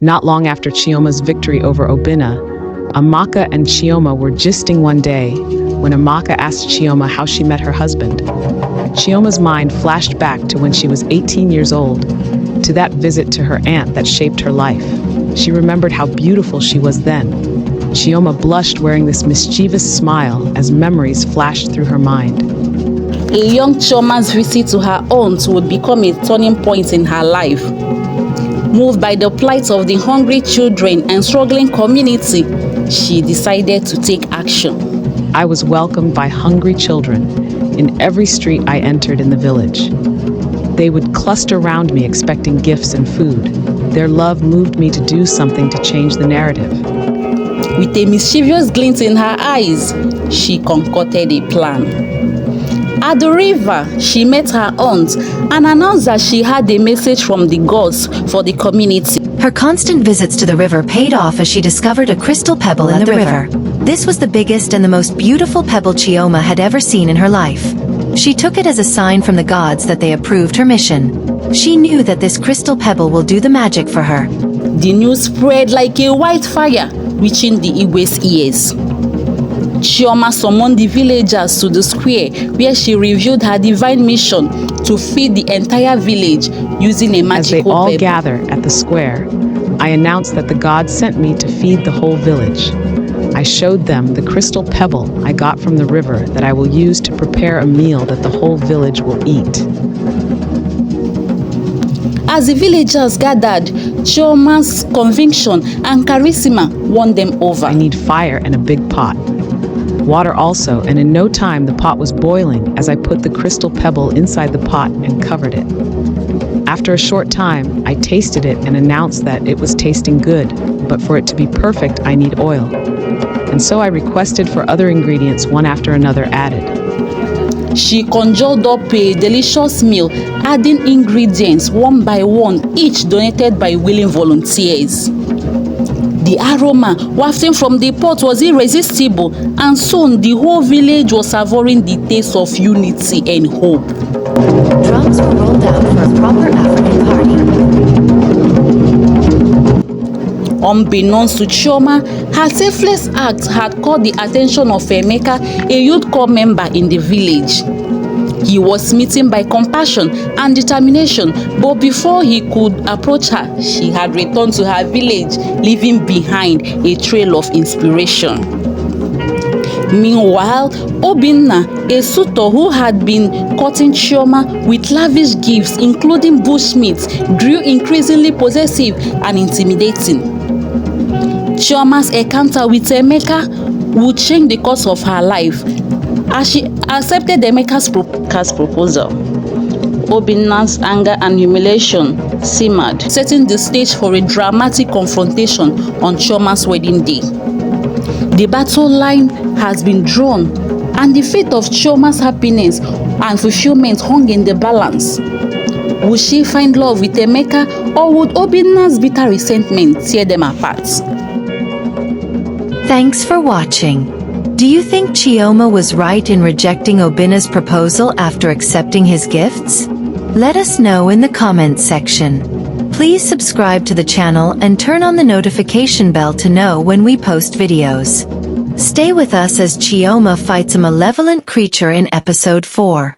Not long after Chioma'S victory over Obinna, Emeka and Chioma were gisting one day when Emeka asked Chioma how she met her husband. Chioma'S mind flashed back to when she was 18 years old, to that visit to her aunt that shaped her life. She remembered how beautiful she was then. Chioma blushed, wearing this mischievous smile as memories flashed through her mind. A young Chioma'S visit to her aunt would become a turning point in her life. Moved by the plight of the hungry children and struggling community, she decided to take action. I was welcomed by hungry children in every street I entered in the village. They would cluster around me expecting gifts and food. Their love moved me to do something to change the narrative. With a mischievous glint in her eyes, she concocted a plan. At the river, she met her aunt and announced that she had a message from the gods for the community. Her constant visits to the river paid off as she discovered a crystal pebble in the river. This was the biggest and the most beautiful pebble Chioma had ever seen in her life. She took it as a sign from the gods that they approved her mission. She knew that this crystal pebble will do the magic for her. The news spread like a wildfire, reaching the Igwe's ears. Chioma summoned the villagers to the square where she revealed her divine mission to feed the entire village using a magical pebble. As they all gather at the square, I announced that the gods sent me to feed the whole village. I showed them the crystal pebble I got from the river that I will use to prepare a meal that the whole village will eat. As the villagers gathered, Chioma's conviction and charisma won them over. I need fire and a big pot. Water also, and in no time the pot was boiling as I put the crystal pebble inside the pot and covered it. After a short time, I tasted it and announced that it was tasting good, but for it to be perfect, I need oil. And so I requested for other ingredients one after another added. She conjured up a delicious meal, adding ingredients one by one, each donated by willing volunteers. The aroma wafting from the pot was irresistible, and soon the whole village was savoring the taste of unity and hope. Drums were rolled out for a proper African party. Unbeknownst to Chioma, her selfless act had caught the attention of Emeka, a youth corps member in the village. He was smitten by compassion and determination, but before he could approach her, she had returned to her village, leaving behind a trail of inspiration. Meanwhile, Obinna, a suitor who had been courting Chioma with lavish gifts, including bushmeat, grew increasingly possessive and intimidating. Chioma's encounter with Emeka would change the course of her life. As she accepted Emeka's proposal, Obinna's anger and humiliation simmered, setting the stage for a dramatic confrontation on Chioma's wedding day. The battle line has been drawn, and the fate of Chioma's happiness and fulfillment hung in the balance. Would she find love with Emeka, or would Obinna's bitter resentment tear them apart? Thanks for watching. Do you think Chioma was right in rejecting Obinna's proposal after accepting his gifts? Let us know in the comments section. Please subscribe to the channel and turn on the notification bell to know when we post videos. Stay with us as Chioma fights a malevolent creature in episode 4.